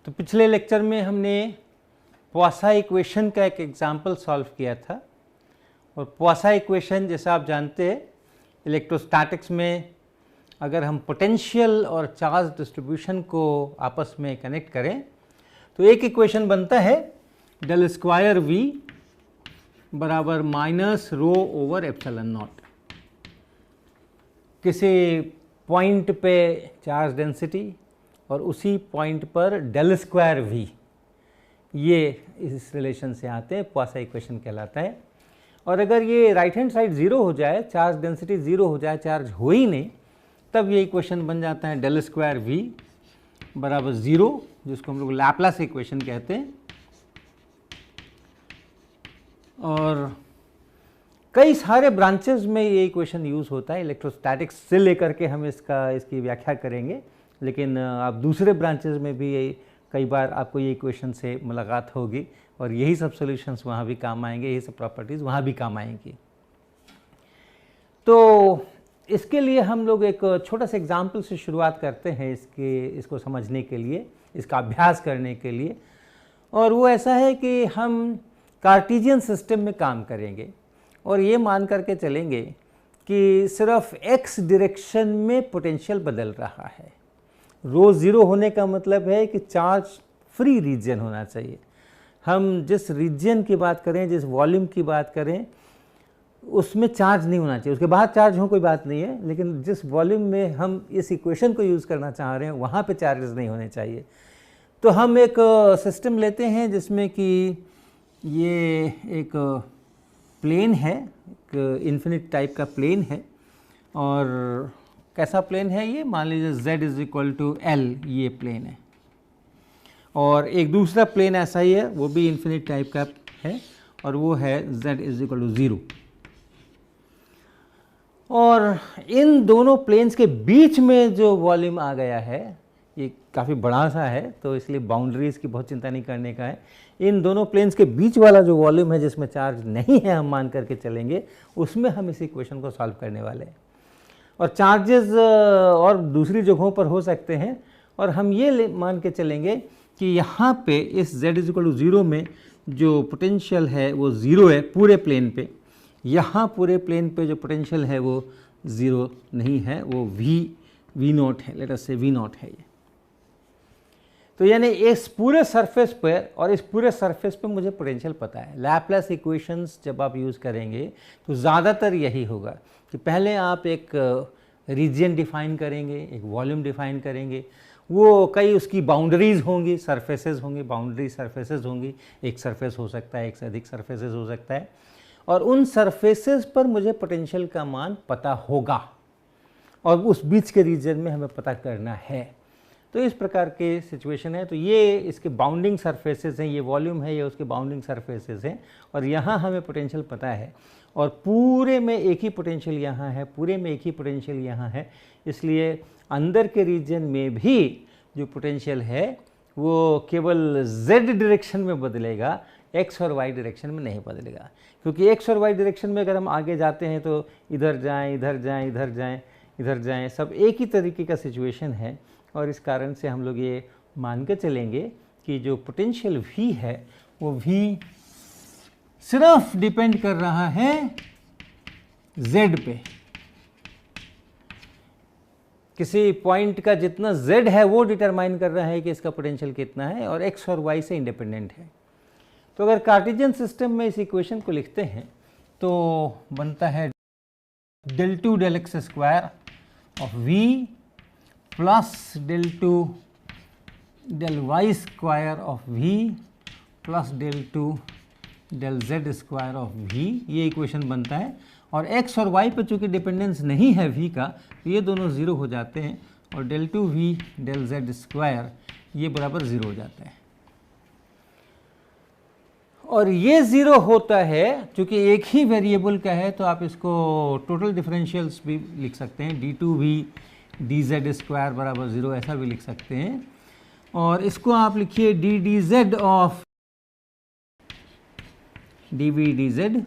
तो पिछले लेक्चर में हमने पोइसन इक्वेशन का एक एग्जाम्पल सॉल्व किया था। और पोइसन इक्वेशन जैसा आप जानते हैं इलेक्ट्रोस्टैटिक्स में अगर हम पोटेंशियल और चार्ज डिस्ट्रीब्यूशन को आपस में कनेक्ट करें तो एक इक्वेशन बनता है डेल स्क्वायर V बराबर minus rho over epsilon not. किसी पॉइंट पे चार्ज डेंसिटी और उसी पॉइंट पर डेल स्क्वायर V, ये इस रिलेशन से आते हैं, पोइसन इक्वेशन कहलाता है। और अगर ये राइट हैंड साइड ज़ीरो हो जाए, चार्ज डेंसिटी ज़ीरो हो जाए, चार्ज हो ही नहीं, तब ये इक्वेशन बन जाता है डेल स्क्वायर V बराबर ज़ीरो, जिसको हम लोग लैपलेस इक्वेशन कहते हैं। और कई सारे ब्रांचेस में ये इक्वेशन यूज़ होता है। इलेक्ट्रोस्टैटिक्स से लेकर के हम इसकी व्याख्या करेंगे, लेकिन आप दूसरे ब्रांचेस में भी कई बार आपको ये इक्वेशन से मुलाकात होगी और यही सब सॉल्यूशंस वहाँ भी काम आएंगे, यही सब प्रॉपर्टीज़ वहाँ भी काम आएंगी। तो इसके लिए हम लोग एक छोटा सा एग्जाम्पल से शुरुआत करते हैं इसको समझने के लिए, इसका अभ्यास करने के लिए। और वो ऐसा है कि हम कार्टेशियन सिस्टम में काम करेंगे और ये मान करके चलेंगे कि सिर्फ x डायरेक्शन में पोटेंशियल बदल रहा है। रो ज़ीरो होने का मतलब है कि चार्ज फ्री रीजन होना चाहिए। हम जिस रीजन की बात करें, जिस वॉल्यूम की बात करें, उसमें चार्ज नहीं होना चाहिए। उसके बाद चार्ज हो कोई बात नहीं है, लेकिन जिस वॉल्यूम में हम इस इक्वेशन को यूज़ करना चाह रहे हैं वहाँ पे चार्जेस नहीं होने चाहिए। तो हम एक सिस्टम लेते हैं जिसमें कि ये एक प्लेन है, एक इन्फिनिट टाइप का प्लेन है। और कैसा प्लेन है ये, मान लीजिए z is equal to L, ये प्लेन है। और एक दूसरा प्लेन ऐसा ही है, वो भी इन्फिनिट टाइप का है और वो है z इज इक्वल टू 0। और इन दोनों प्लेन्स के बीच में जो वॉल्यूम आ गया है ये काफ़ी बड़ा सा है, तो इसलिए बाउंड्रीज़ की बहुत चिंता नहीं करने का है। इन दोनों प्लेन्स के बीच वाला जो वॉल्यूम है जिसमें चार्ज नहीं है, हम मान करके चलेंगे, उसमें हम इस इक्वेशन को सॉल्व करने वाले हैं। और चार्जेस और दूसरी जगहों पर हो सकते हैं, और हम ये मान के चलेंगे कि यहाँ पे इस z इज इक्वल टू 0 में जो पोटेंशियल है वो 0 है पूरे प्लेन पे। यहाँ पूरे प्लेन पे जो पोटेंशियल है वो 0 नहीं है, वो v नॉट है, लेट अस से v नॉट है ये। तो यानी इस पूरे सरफेस पर और इस पूरे सरफेस पे मुझे पोटेंशियल पता है। लैपलेस इक्वेशंस जब आप यूज़ करेंगे तो ज़्यादातर यही होगा कि पहले आप एक रीजन डिफाइन करेंगे, एक वॉल्यूम डिफाइन करेंगे, वो कई उसकी बाउंड्रीज़ होंगी, सरफेसेस होंगी, बाउंड्री सरफेसेस होंगी। एक सरफेस हो सकता है, एक से अधिक सरफेसेस हो सकता है, और उन सरफेसेस पर मुझे पोटेंशियल का मान पता होगा और उस बीच के रीजन में हमें पता करना है। तो इस प्रकार के सिचुएशन है। तो ये इसके बाउंडिंग सरफेसेस हैं, ये वॉल्यूम है, ये उसके बाउंडिंग सरफेसेस हैं, और यहाँ हमें पोटेंशियल पता है। और पूरे में एक ही पोटेंशियल यहाँ है, पूरे में एक ही पोटेंशियल यहाँ है, इसलिए अंदर के रीजन में भी जो पोटेंशियल है वो केवल z डायरेक्शन में बदलेगा, x और y डायरेक्शन में नहीं बदलेगा। क्योंकि x और y डायरेक्शन में अगर हम आगे जाते हैं तो इधर जाएं, इधर जाएं, इधर जाएं, इधर जाएं, सब एक ही तरीके का सिचुएशन है। और इस कारण से हम लोग ये मान के चलेंगे कि जो पोटेंशियल V है वो V सिर्फ डिपेंड कर रहा है Z पे। किसी पॉइंट का जितना Z है वो डिटरमाइन कर रहा है कि इसका पोटेंशियल कितना है, और X और Y से इंडिपेंडेंट है। तो अगर कार्टेशियन सिस्टम में इस इक्वेशन को लिखते हैं तो बनता है del 2 del x square of V plus del 2 del y square of V plus del 2 del z square of V, ये इक्वेशन बनता है। और x और y पे चूँकि डिपेंडेंस नहीं है V का, तो ये दोनों 0 हो जाते हैं, और del 2v del z square ये बराबर 0 हो जाता है। और ये 0 होता है चूँकि एक ही वेरिएबल का है, तो आप इसको टोटल डिफरेंशियल्स भी लिख सकते हैं, d2v dz स्क्वायर बराबर 0, ऐसा भी लिख सकते हैं। और इसको आप लिखिए d dz of dv dz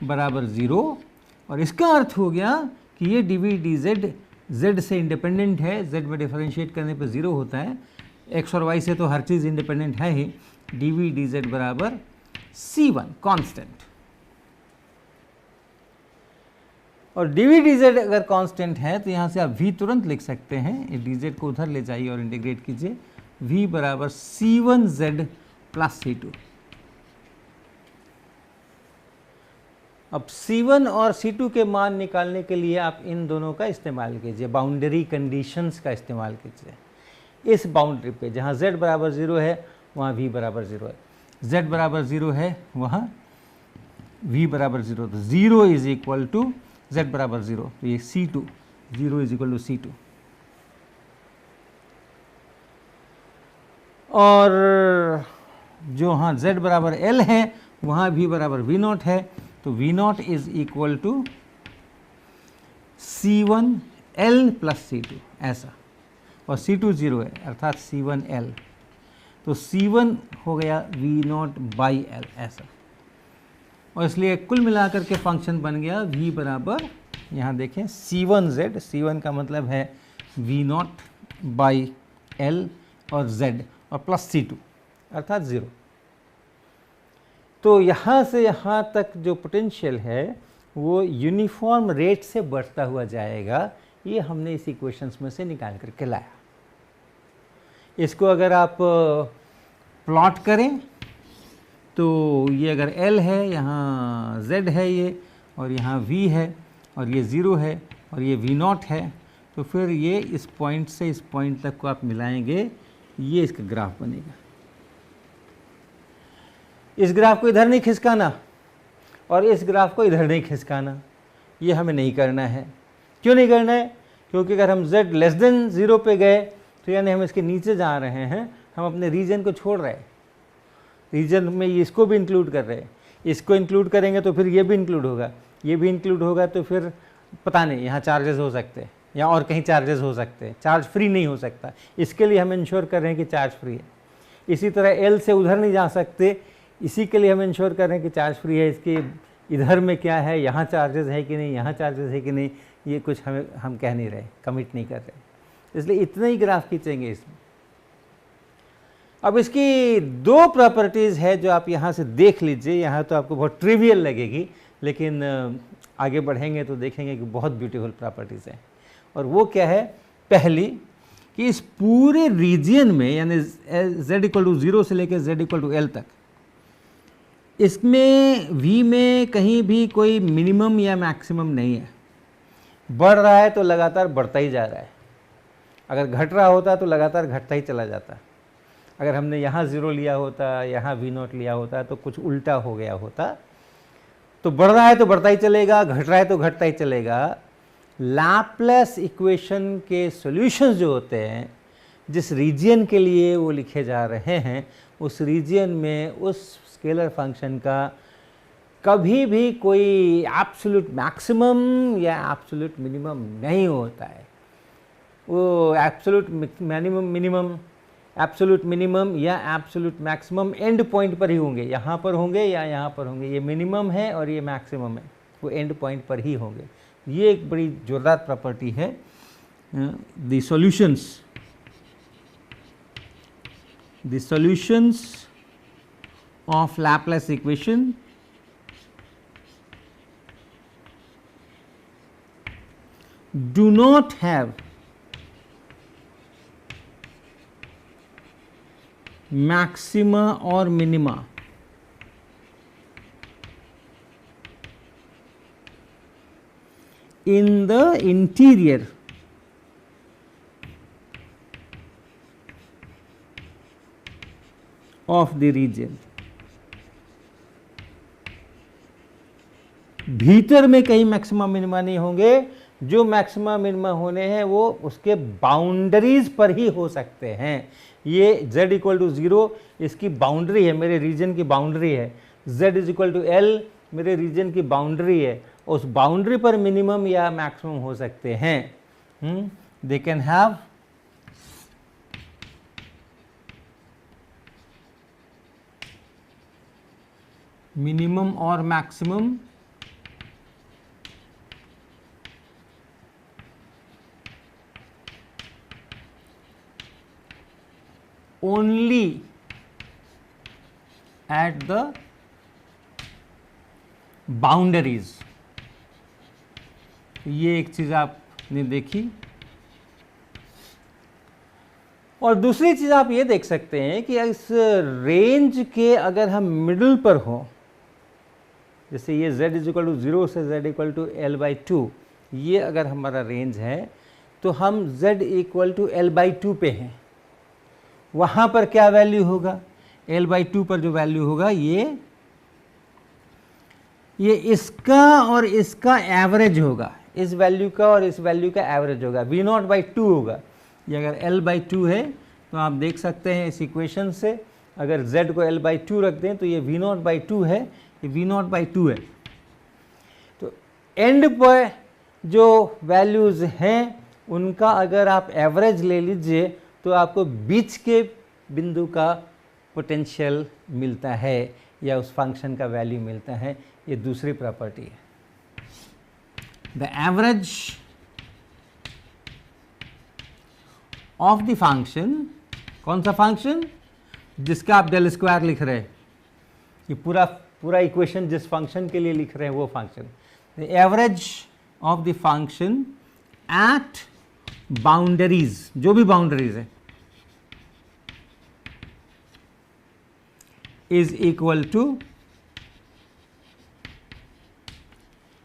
बराबर 0, और इसका अर्थ हो गया कि ये dv dz z से इंडिपेंडेंट है, z में डिफरेंशिएट करने पे 0 होता है, एक्स और वाई से तो हर चीज़ इंडिपेंडेंट है ही, डी वी डी जेड बराबर C1 कांस्टेंट। और डी वी डी जेड अगर कांस्टेंट है तो यहाँ से आप v तुरंत लिख सकते हैं, डी जेड को उधर ले जाइए और इंटीग्रेट कीजिए, v बराबर C1z प्लस C2। अब C1 और C2 के मान निकालने के लिए आप इन दोनों का इस्तेमाल कीजिए, बाउंड्री कंडीशंस का इस्तेमाल कीजिए। इस बाउंड्री पे जहाँ z बराबर 0 है वहाँ v बराबर 0 है, z बराबर 0 है वहाँ v बराबर 0, तो 0 इज इक्वल टू z बराबर 0, तो ये C2, 0 is equal to C2। और जो हाँ z बराबर L है वहाँ v बराबर V0 है, तो V0 is equal to C1 L plus C2 ऐसा, और C2 0 है अर्थात C1 L, तो C1 हो गया V0 बाई L ऐसा, और इसलिए कुल मिलाकर के फंक्शन बन गया v बराबर, यहाँ देखें C1z, C1 का मतलब है V0 बाई L और z और प्लस C2 अर्थात 0। तो यहाँ से यहाँ तक जो पोटेंशियल है वो यूनिफॉर्म रेट से बढ़ता हुआ जाएगा, ये हमने इस इक्वेशंस में से निकाल करके लाया। इसको अगर आप प्लॉट करें तो ये अगर L है, यहाँ Z है ये, और यहाँ V है, और ये 0 है, और ये V0 है, तो फिर ये इस पॉइंट से इस पॉइंट तक को आप मिलाएंगे, ये इसका ग्राफ बनेगा। इस ग्राफ को इधर नहीं खिसकाना और इस ग्राफ को इधर नहीं खिसकाना, ये हमें नहीं करना है। क्यों नहीं करना है? क्योंकि अगर हम z लेस देन 0 पे गए तो यानी हम इसके नीचे जा रहे हैं, हम अपने रीजन को छोड़ रहे हैं। रीजन में इसको भी इंक्लूड कर रहे हैं, इसको इंक्लूड करेंगे तो फिर ये भी इंक्लूड होगा, ये भी इंक्लूड होगा, तो फिर पता नहीं यहाँ चार्जेस हो सकते हैं या और कहीं चार्जेस हो सकते हैं, चार्ज फ्री नहीं हो सकता। इसके लिए हम इंश्योर कर रहे हैं कि चार्ज फ्री है। इसी तरह L से उधर नहीं जा सकते, इसी के लिए हम इंश्योर कर रहे हैं कि चार्ज फ्री है। इसके इधर में क्या है, यहाँ चार्जेस है कि नहीं, यहाँ चार्जेस है कि नहीं, ये कुछ हम कह नहीं रहे, कमिट नहीं कर रहे, इसलिए इतने ही ग्राफ खींचेंगे इसमें। अब इसकी दो प्रॉपर्टीज़ है जो आप यहाँ से देख लीजिए। यहाँ तो आपको बहुत ट्रिवियल लगेगी, लेकिन आगे बढ़ेंगे तो देखेंगे कि बहुत ब्यूटीफुल प्रॉपर्टीज़ हैं। और वो क्या है? पहली कि इस पूरे रीजियन में यानी z इक्वल टू 0 से लेकर z इक्वल टू L तक, इसमें v में कहीं भी कोई मिनिमम या मैक्सिमम नहीं है। बढ़ रहा है तो लगातार बढ़ता ही जा रहा है, अगर घट रहा होता तो लगातार घटता ही चला जाता। अगर हमने यहाँ 0 लिया होता, यहाँ V0 लिया होता तो कुछ उल्टा हो गया होता। तो बढ़ रहा है तो बढ़ता ही चलेगा, घट रहा है तो घटता ही चलेगा। लैपलेस इक्वेशन के सॉल्यूशंस जो होते हैं, जिस रीजियन के लिए वो लिखे जा रहे हैं, उस रीजियन में उस स्केलर फंक्शन का कभी भी कोई एब्सोल्यूट मैक्सिमम या एब्सोल्यूट मिनिमम नहीं होता है। वो एब्सोल्यूट मिनिमम, एब्सोल्यूट मिनिमम या एब्सोल्यूट मैक्सिमम एंड पॉइंट पर ही होंगे, यहाँ पर होंगे या यहाँ पर होंगे। ये मिनिमम है और ये मैक्सिमम है, वो एंड पॉइंट पर ही होंगे। ये एक बड़ी जोरदार प्रॉपर्टी है। The solutions of Laplace equation do not have maxima or minima in the interior of the region। भीतर में कहीं मैक्सिमा मिनिमा नहीं होंगे। जो मैक्सिमा मिनिमा होने हैं वो उसके बाउंड्रीज पर ही हो सकते हैं। ये z इक्वल टू 0 इसकी बाउंड्री है, मेरे रीजन की बाउंड्री है। z is equal to L मेरे रीजन की बाउंड्री है। उस बाउंड्री पर मिनिमम या मैक्सिमम हो सकते हैं। दे कैन हैव मिनिमम और maximum only at the boundaries। ये एक चीज आपने देखी। और दूसरी चीज आप ये देख सकते हैं कि इस रेंज के अगर हम मिडिल पर हो, जैसे ये z इज इक्वल टू 0 से z इक्वल टू L/2, ये अगर हमारा रेंज है तो हम z इक्वल टू L/2 पे हैं। वहाँ पर क्या वैल्यू होगा? L/2 पर जो वैल्यू होगा ये इसका और इसका एवरेज होगा, इस वैल्यू का और इस वैल्यू का एवरेज होगा, V0/2 होगा। ये अगर L/2 है तो आप देख सकते हैं इस इक्वेशन से, अगर z को L/2 रख दें तो ये V0/2 है, ये V0/2 है। तो एंड पर जो वैल्यूज़ हैं उनका अगर आप एवरेज ले लीजिए तो आपको बीच के बिंदु का पोटेंशियल मिलता है या उस फंक्शन का वैल्यू मिलता है। ये दूसरी प्रॉपर्टी है। The average of the function, कौन सा फंक्शन? जिसका आप del स्क्वायर लिख रहे हैं, ये पूरा इक्वेशन जिस फंक्शन के लिए लिख रहे हैं वो function. The average of the function at boundaries, जो भी बाउंडरीज है, is equal to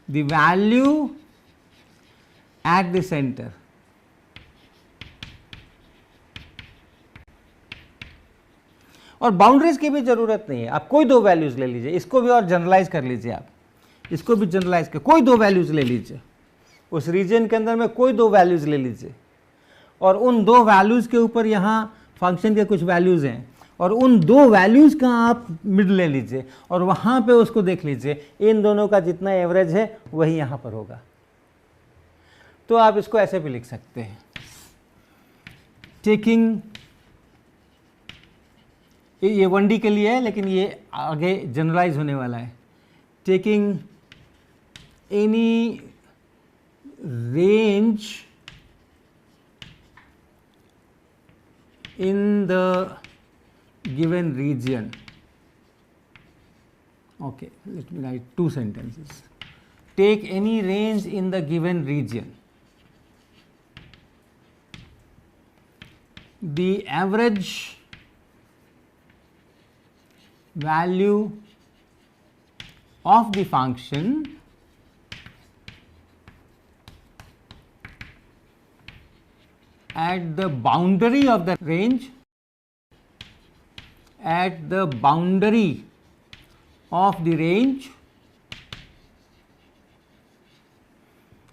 the value at the centre. और बाउंड्रीज की भी जरूरत नहीं है, आप कोई दो वैल्यूज ले लीजिए, इसको भी और जनरलाइज कर लीजिए, आप इसको भी जनरलाइज कर, कोई दो वैल्यूज ले लीजिए, उस रीजन के अंदर में कोई दो वैल्यूज ले लीजिए, और उन दो वैल्यूज के ऊपर यहाँ फंक्शन के कुछ वैल्यूज हैं, और उन दो वैल्यूज का आप मिड ले लीजिए और वहाँ पे उसको देख लीजिए, इन दोनों का जितना एवरेज है वही यहाँ पर होगा। तो आप इसको ऐसे भी लिख सकते हैं, टेकिंग, ये 1D के लिए है लेकिन ये आगे जनरलाइज होने वाला है, taking any range in the given region. Okay, let me write two sentences. Take any range in the given region. The average value of the function at the boundary of the range, at the boundary of the range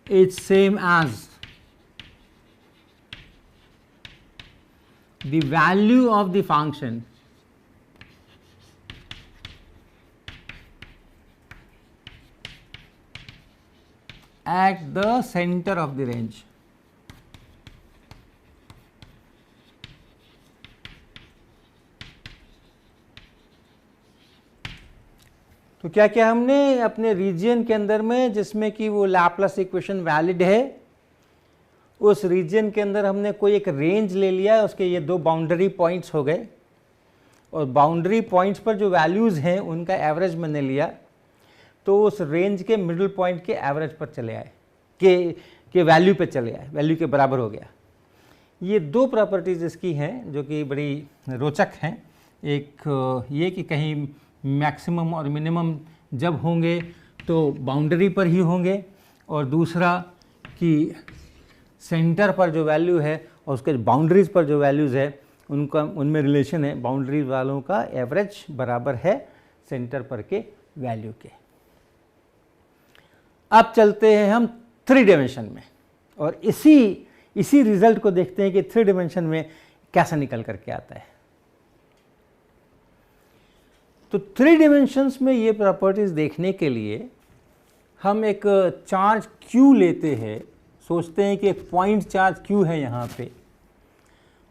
is same as the value of the function at the center of the range. तो क्या क्या हमने अपने reason के अंदर में, जिसमें कि वो लैपलेस इक्वेशन वैलिड है, उस रीजन के अंदर हमने कोई एक रेंज ले लिया, उसके ये दो बाउंड्री पॉइंट्स हो गए, और बाउंड्री पॉइंट्स पर जो वैल्यूज़ हैं उनका एवरेज मैंने लिया, तो उस रेंज के मिडिल पॉइंट के एवरेज पर चले आए, के वैल्यू पे चले आए, वैल्यू के बराबर हो गया। ये दो प्रॉपर्टीज़ इसकी हैं जो कि बड़ी रोचक हैं। एक ये कि कहीं मैक्सिमम और मिनिमम जब होंगे तो बाउंड्री पर ही होंगे, और दूसरा कि सेंटर पर जो वैल्यू है और उसके बाउंड्रीज पर जो वैल्यूज़ है उनका, उनमें रिलेशन है, बाउंड्री वालों का एवरेज बराबर है सेंटर पर के वैल्यू के। अब चलते हैं हम 3 डायमेंशन में और इसी रिजल्ट को देखते हैं कि 3 डायमेंशन में कैसा निकल करके आता है। तो 3 डायमेंशंस में ये प्रॉपर्टीज़ देखने के लिए हम एक चार्ज Q लेते हैं, सोचते हैं कि एक पॉइंट चार्ज Q है यहाँ पे,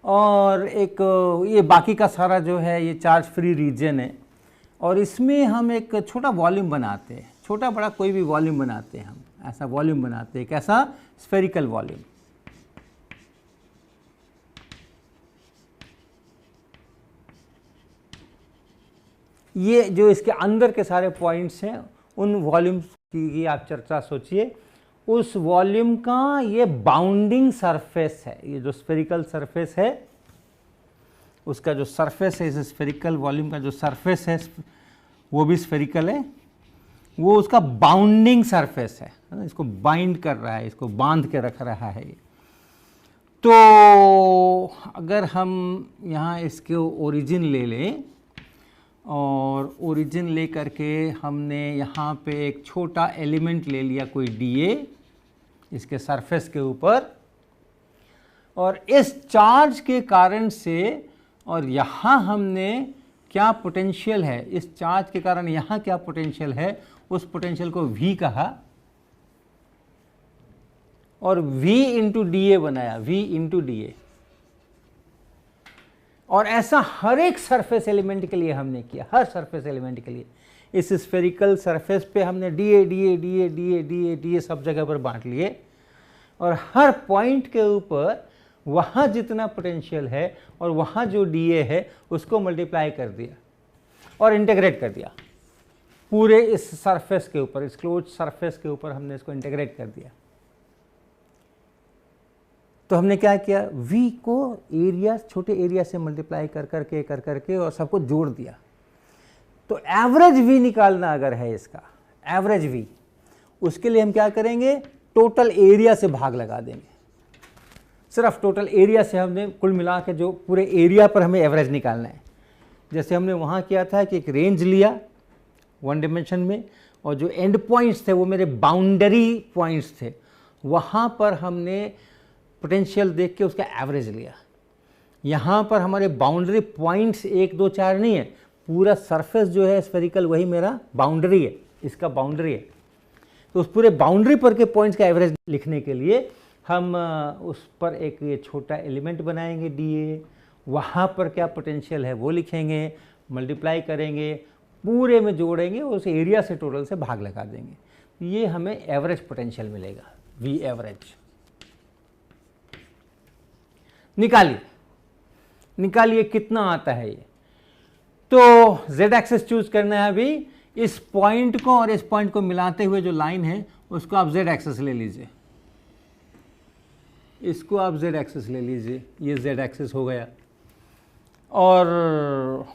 और एक ये बाकी का सारा जो है ये चार्ज फ्री रीजन है, और इसमें हम एक छोटा वॉल्यूम बनाते हैं, छोटा बड़ा कोई भी वॉल्यूम बनाते हैं, हम ऐसा वॉल्यूम बनाते हैं, कैसा? Spherical volume. ये जो इसके अंदर के सारे पॉइंट्स हैं उन वॉल्यूम्स की आप चर्चा सोचिए। उस वॉल्यूम का ये बाउंडिंग सरफेस है, ये जो स्फेरिकल सरफेस है उसका जो सरफेस है, इस स्फेरिकल वॉल्यूम का जो सरफेस है वो भी स्फेरिकल है, वो उसका बाउंडिंग सरफेस है, इसको बाइंड कर रहा है, इसको बांध के रख रहा है ये। तो अगर हम यहाँ इसके ओरिजिन ले लें और ओरिजिन ले करके हमने यहाँ पे एक छोटा एलिमेंट ले लिया कोई dA इसके सरफेस के ऊपर, और इस चार्ज के कारण से, और यहाँ हमने क्या पोटेंशियल है, इस चार्ज के कारण यहाँ क्या पोटेंशियल है, उस पोटेंशियल को V कहा और V इंटू dA बनाया, V इंटू dA। और ऐसा हर एक सरफेस एलिमेंट के लिए हमने किया, हर सरफेस एलिमेंट के लिए इस स्फेरिकल सरफेस पे हमने dA dA dA dA dA dA सब जगह पर बांट लिए, और हर पॉइंट के ऊपर वहाँ जितना पोटेंशियल है और वहाँ जो dA है उसको मल्टीप्लाई कर दिया और इंटीग्रेट कर दिया पूरे इस सरफेस के ऊपर, इस क्लोज सरफेस के ऊपर हमने इसको इंटीग्रेट कर दिया। तो हमने क्या किया, V को एरिया, छोटे एरिया से मल्टीप्लाई कर करके और सबको जोड़ दिया। तो एवरेज V निकालना अगर है इसका, एवरेज V, उसके लिए हम क्या करेंगे, टोटल एरिया से भाग लगा देंगे। सिर्फ टोटल एरिया से हमने कुल मिला के जो पूरे एरिया पर हमें एवरेज निकालना है। जैसे हमने वहाँ किया था कि एक रेंज लिया 1 डायमेंशन में, और जो एंड पॉइंट्स थे वो मेरे बाउंड्री पॉइंट्स थे, वहाँ पर हमने पोटेंशियल देख के उसका एवरेज लिया। यहाँ पर हमारे बाउंड्री पॉइंट्स 1 2 4 नहीं है, पूरा सरफेस जो है स्फेरिकल वही मेरा बाउंड्री है, इसका बाउंड्री है। तो उस पूरे बाउंड्री पर के पॉइंट्स का एवरेज लिखने के लिए हम उस पर एक ये छोटा एलिमेंट बनाएंगे dA, वहाँ पर क्या पोटेंशियल है वो लिखेंगे, मल्टीप्लाई करेंगे, पूरे में जोड़ेंगे, उस एरिया से टोटल से भाग लगा देंगे। ये हमें एवरेज पोटेंशियल मिलेगा, V एवरेज। निकालिए कितना आता है ये। तो z एक्सिस चूज करना है अभी, इस पॉइंट को और इस पॉइंट को मिलाते हुए जो लाइन है उसको आप z एक्सिस ले लीजिए, इसको आप z एक्सिस ले लीजिए, ये z एक्सिस हो गया। और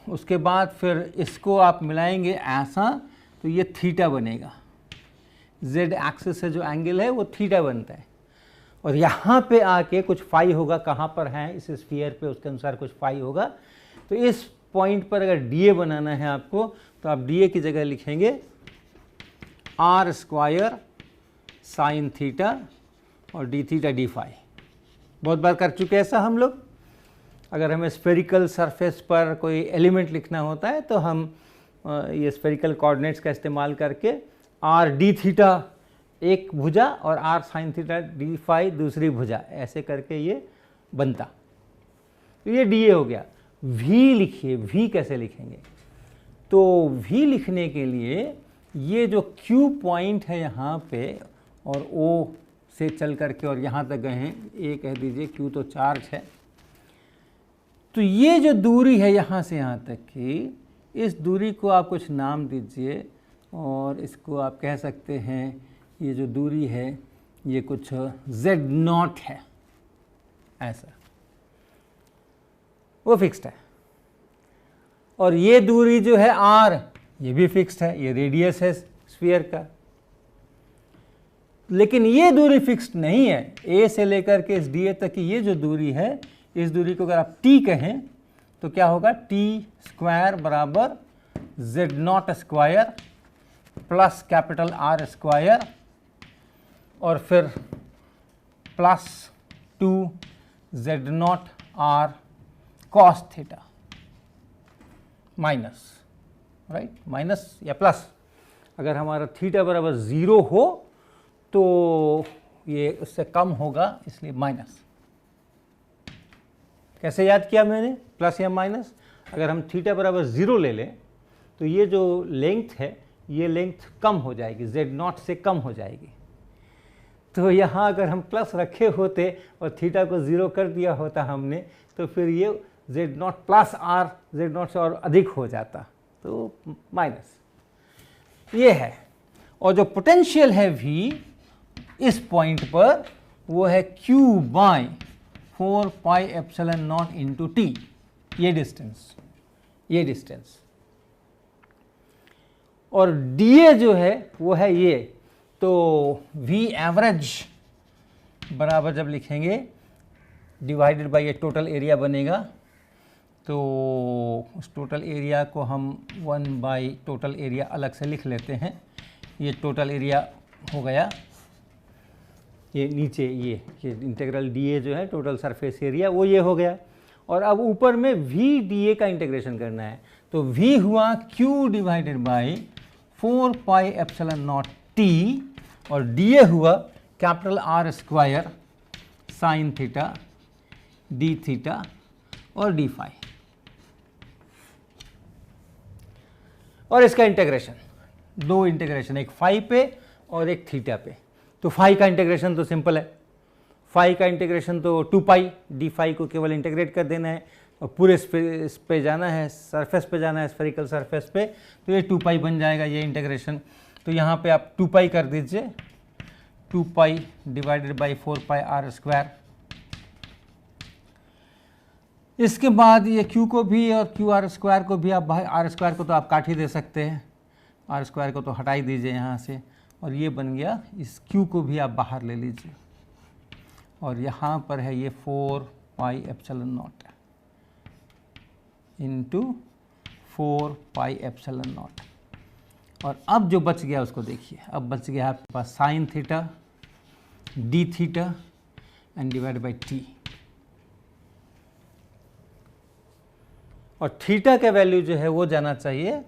उसके बाद फिर इसको आप मिलाएंगे ऐसा, तो ये थीटा बनेगा, z एक्सिस से जो एंगल है वो थीटा बनता है। और यहाँ पे आके कुछ फाई होगा, कहाँ पर है इस स्फीयर पे उसके अनुसार कुछ फाई होगा। तो इस पॉइंट पर अगर dA बनाना है आपको, तो आप dA की जगह लिखेंगे r स्क्वायर साइन थीटा और d थीटा d फाई। बहुत बार कर चुके हैं ऐसा हम लोग। अगर हमें स्फेरिकल सरफेस पर कोई एलिमेंट लिखना होता है तो हम ये स्फेरिकल कोऑर्डिनेट्स का इस्तेमाल करके r d थीटा एक भुजा और r sine theta d phi दूसरी भुजा, ऐसे करके ये बनता। तो ये dA हो गया। V लिखिए, V कैसे लिखेंगे, तो V लिखने के लिए ये जो Q पॉइंट है यहाँ पे और O से चल करके और यहाँ तक गए हैं, A कह दीजिए, Q तो चार्ज है, तो ये जो दूरी है यहाँ से यहाँ तक की, इस दूरी को आप कुछ नाम दीजिए और इसको आप कह सकते हैं, ये जो दूरी है ये कुछ Z0 है, ऐसा, वो फिक्स्ड है। और ये दूरी जो है R, ये भी फिक्स्ड है, ये रेडियस है स्फीयर का। लेकिन ये दूरी फिक्स्ड नहीं है, A से लेकर के इस dA तक की ये जो दूरी है, इस दूरी को अगर आप T कहें तो क्या होगा, T स्क्वायर बराबर Z0 square plus capital R square और फिर plus 2 Z0 R cos theta minus, right, minus या प्लस। अगर हमारा थीटा बराबर 0 हो तो ये उससे कम होगा, इसलिए माइनस। कैसे याद किया मैंने, प्लस या माइनस। अगर हम थीटा बराबर 0 ले लें तो ये जो लेंथ है ये लेंथ कम हो जाएगी, Z0 से कम हो जाएगी। तो यहाँ अगर हम प्लस रखे होते और थीटा को 0 कर दिया होता हमने, तो फिर ये Z0 प्लस R Z0 से और अधिक हो जाता, तो माइनस ये है। और जो पोटेंशियल है V इस पॉइंट पर वो है Q by 4 pi epsilon naught into T, ये डिस्टेंस। और dA जो है वो है ये, तो V एवरेज बराबर जब लिखेंगे डिवाइडेड बाय ये टोटल एरिया बनेगा, तो उस टोटल एरिया को हम 1 बाई टोटल एरिया अलग से लिख लेते हैं। ये टोटल एरिया हो गया, ये नीचे ये इंटीग्रल dA जो है टोटल सरफेस एरिया वो ये हो गया। और अब ऊपर में V dA का इंटीग्रेशन करना है, तो V हुआ Q divided by 4 pi epsilon not T और dA हुआ capital R square sine theta d theta और d फाई। और इसका इंटीग्रेशन, दो इंटीग्रेशन, एक फाई पे और एक थीटा पे। तो फाई का इंटीग्रेशन तो सिंपल है, फाई का इंटीग्रेशन तो 2 पाई डी फाई को केवल इंटीग्रेट कर देना है और पूरे इस पे जाना है, सरफेस पे जाना है, स्फेरिकल सरफेस पे, तो ये 2 पाई बन जाएगा ये इंटीग्रेशन। तो यहाँ पे आप 2 पाई कर दीजिए, 2 pi divided by 4 pi R square. इसके बाद ये Q को भी और क्यू आर स्क्वायर को भी आप, आर स्क्वायर को तो आप काट ही दे सकते हैं, आर स्क्वायर को तो हटा ही दीजिए यहाँ से, और ये बन गया, इस Q को भी आप बाहर ले लीजिए। और यहाँ पर है ये 4 pi epsilon naught into 4 pi epsilon not. और अब जो बच गया उसको देखिए, अब बच गया आपके पास sine theta D theta and divide by T. और थीटा का वैल्यू जो है वो जाना चाहिए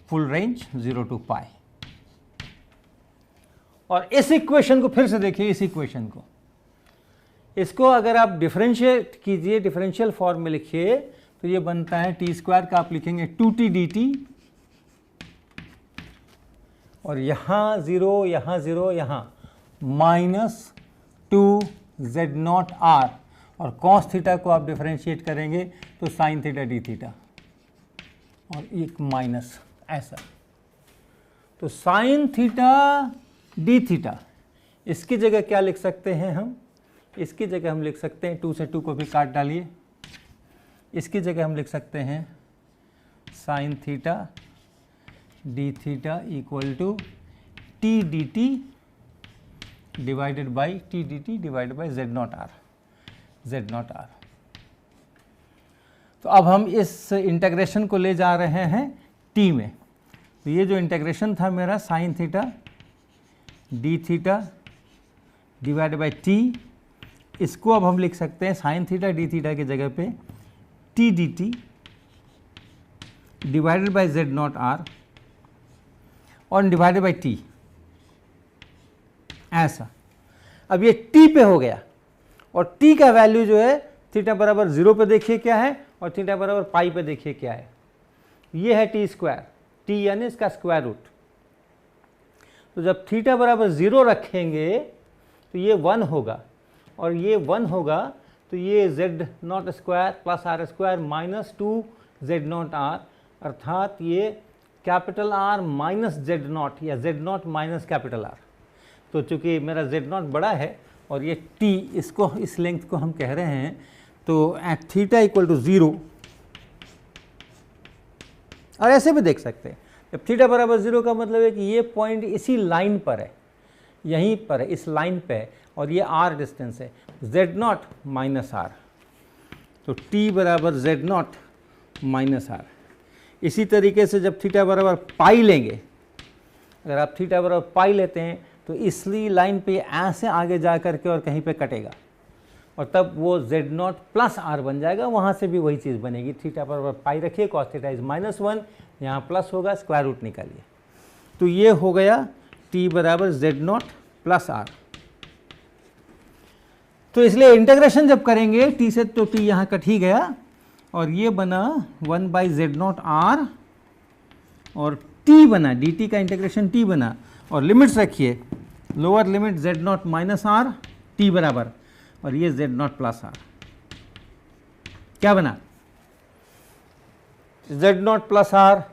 फुल रेंज 0 टू पाई। और इस इक्वेशन को फिर से देखिए, इस इक्वेशन को, इसको अगर आप डिफरेंशिएट कीजिए, डिफरेंशियल फॉर्म में लिखिए, तो ये बनता है टी स्क्वायर का आप लिखेंगे 2t dt, और यहाँ 0 यहाँ 0 यहाँ माइनस 2z0r, और कॉस थीटा को आप डिफरेंशिएट करेंगे तो साइन थीटा डी थीटा और एक माइनस ऐसा। तो साइन थीटा डी थीटा, इसकी जगह क्या लिख सकते हैं हम, इसकी जगह हम लिख सकते हैं 2 से 2 को भी काट डालिए, इसकी जगह हम लिख सकते हैं sine theta D theta equal to T D T divided by T D T divided by Z not R. तो अब हम इस इंटीग्रेशन को ले जा रहे हैं टी में। तो ये जो इंटीग्रेशन था मेरा sign theta D theta divide by T, इसको अब हम लिख सकते हैं साइन थीटा डी थीटा की जगह पे T D T divided by Z not R और डिवाइडेड बाई टी, ऐसा। अब ये टी पे हो गया, और टी का वैल्यू जो है थीटा बराबर 0 पे देखिए क्या है, और थीटा बराबर पाई पे देखिए क्या है, ये है टी स्क्वायर, टी यानी इसका स्क्वायर रूट। तो जब थीटा बराबर 0 रखेंगे तो ये 1 होगा, और ये 1 होगा तो ये Z nought square plus R square minus 2 Z not R, अर्थात ये capital R minus Z nought या Z not minus capital R. तो चूंकि मेरा जेड नॉट बड़ा है और ये टी, इसको इस लेंथ को हम कह रहे हैं, तो एट थीटा इक्वल टू 0, और ऐसे भी देख सकते हैं जब थीटा बराबर 0 का मतलब है कि ये पॉइंट इसी लाइन पर है, यहीं पर है, इस लाइन पे है, और ये आर डिस्टेंस है, जेड नॉट माइनस आर, तो टी बराबर जेड नॉट माइनस आर। इसी तरीके से जब थीटा बराबर पाई लेंगे, अगर आप थीटा बराबर पाई लेते हैं तो इसलिए लाइन पे ऐसे आगे जा करके और कहीं पे कटेगा, और तब वो जेड नॉट प्लस आर बन जाएगा, वहाँ से भी वही चीज़ बनेगी। थीटा बराबर पाई रखिए, कॉस थीटा इज -1, यहाँ प्लस होगा, स्क्वायर रूट निकालिए, तो ये हो गया टी बराबर जेड नॉट प्लस आर। तो इसलिए इंटीग्रेशन जब करेंगे टी से, तो टी यहाँ कट ही गया, और ये बना 1 बाई जेड नॉट आर, और टी बना, डी टी का इंटीग्रेशन टी बना, और लिमिट्स रखिए, lower limit Z not minus R T बराबर, और ये जेड नॉट प्लस आर, क्या बना Z naught plus R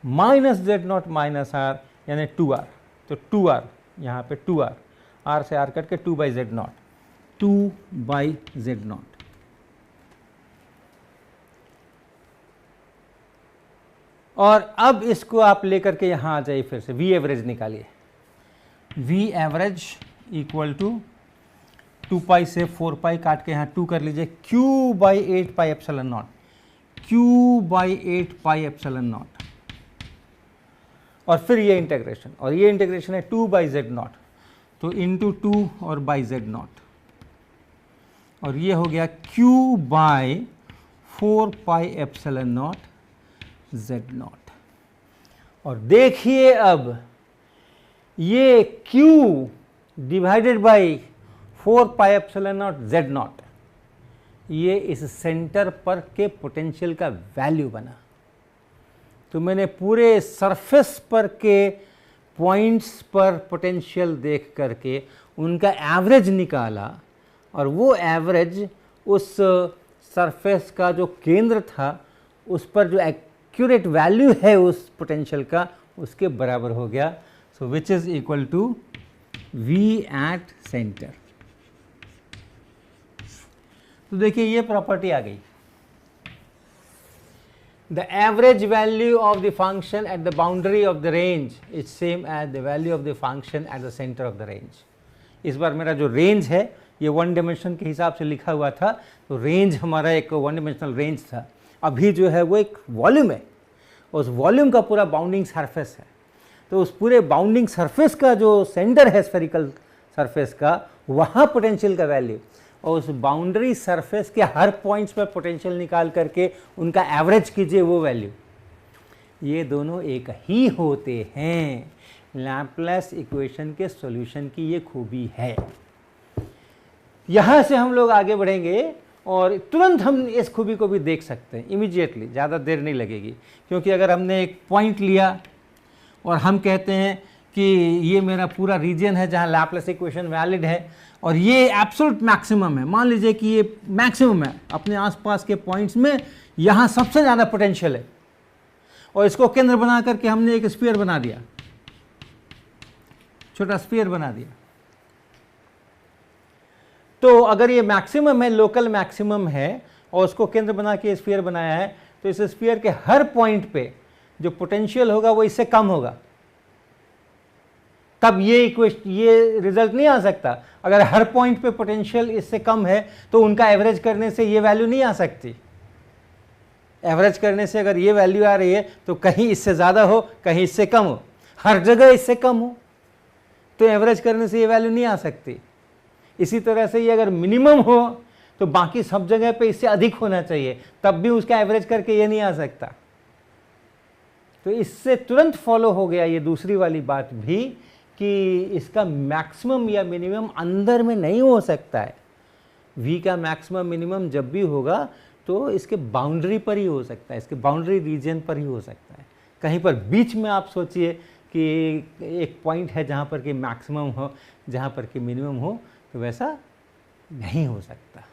minus Z not minus R यानी 2r, तो 2r यहाँ पे 2r, r से r कट के 2 by Z not, 2 by Z not. और अब इसको आप लेकर के यहाँ आ जाइए, फिर से वी एवरेज निकालिए। वी एवरेज इक्वल टू 2 पाई से 4 पाई काट के यहाँ 2 कर लीजिए, q by 8 pi epsilon not, q by 8 pi epsilon not, और फिर ये इंटीग्रेशन, और ये इंटीग्रेशन है 2 बाई जेड नॉट, तो इंटू 2 और बाई जेड नॉट, और ये हो गया q by 4 pi epsilon not Z not. और देखिए अब ये q divided by 4 pi epsilon not Z not, ये इस सेंटर पर के पोटेंशियल का वैल्यू बना। तो मैंने पूरे सरफेस पर के पॉइंट्स पर पोटेंशियल देख करके उनका एवरेज निकाला, और वो एवरेज उस सरफेस का जो केंद्र था उस पर जो एक्यूरेट वैल्यू है उस पोटेंशियल का, उसके बराबर हो गया। So which is equal to V at centre. तो देखिए ये प्रॉपर्टी आ गई, the average value of the function at the boundary of the range is same as the value of the function at the center of the range। इस बार मेरा जो range है ये one dimension के हिसाब से लिखा हुआ था, तो रेंज हमारा एक वन डायमेंशनल रेंज था। अभी जो है वो एक वॉल्यूम है, उस वॉल्यूम का पूरा बाउंडिंग सरफेस है, तो उस पूरे बाउंडिंग सरफेस का जो सेंटर है स्फेरिकल सरफेस का, वहाँ पोटेंशियल का वैल्यू, और उस बाउंड्री सरफेस के हर पॉइंट्स पर पोटेंशियल निकाल करके उनका एवरेज कीजिए वो वैल्यू। ये दोनों एक ही होते हैं। लैप्लेस इक्वेशन के सॉल्यूशन की ये खूबी है। यहाँ से हम लोग आगे बढ़ेंगे और तुरंत हम इस खूबी को भी देख सकते हैं इमीडिएटली, ज़्यादा देर नहीं लगेगी। क्योंकि अगर हमने एक पॉइंट लिया और हम कहते हैं कि ये मेरा पूरा रीजन है जहाँ लैप्लेस इक्वेशन वैलिड है, और ये एब्सोल्यूट मैक्सिमम है, मान लीजिए कि ये मैक्सिमम है अपने आसपास के पॉइंट्स में, यहाँ सबसे ज़्यादा पोटेंशियल है, और इसको केंद्र बना करके हमने एक स्फीयर बना दिया, छोटा स्फीयर बना दिया। तो अगर ये मैक्सिमम है, लोकल मैक्सिमम है, और उसको केंद्र बना के स्फीयर बनाया है, तो इस स्फीयर के हर पॉइंट पे जो पोटेंशियल होगा वो इससे कम होगा, तब ये रिजल्ट नहीं आ सकता। अगर हर पॉइंट पे पोटेंशियल इससे कम है तो उनका एवरेज करने से ये वैल्यू नहीं आ सकती। एवरेज करने से अगर ये वैल्यू आ रही है तो कहीं इससे ज़्यादा हो, कहीं इससे कम हो, हर जगह इससे कम हो, तो एवरेज करने से ये वैल्यू नहीं आ सकती। इसी तरह से ये अगर मिनिमम हो तो बाकी सब जगह पे इससे अधिक होना चाहिए, तब भी उसका एवरेज करके ये नहीं आ सकता। तो इससे तुरंत फॉलो हो गया ये दूसरी वाली बात भी कि इसका मैक्सिमम या मिनिमम अंदर में नहीं हो सकता है। v का मैक्सिमम मिनिमम जब भी होगा तो इसके बाउंड्री पर ही हो सकता है, इसके बाउंड्री रीजन पर ही हो सकता है। कहीं पर बीच में आप सोचिए कि एक पॉइंट है जहाँ पर कि मैक्सिमम हो, जहाँ पर कि मिनिमम हो, तो वैसा नहीं हो सकता।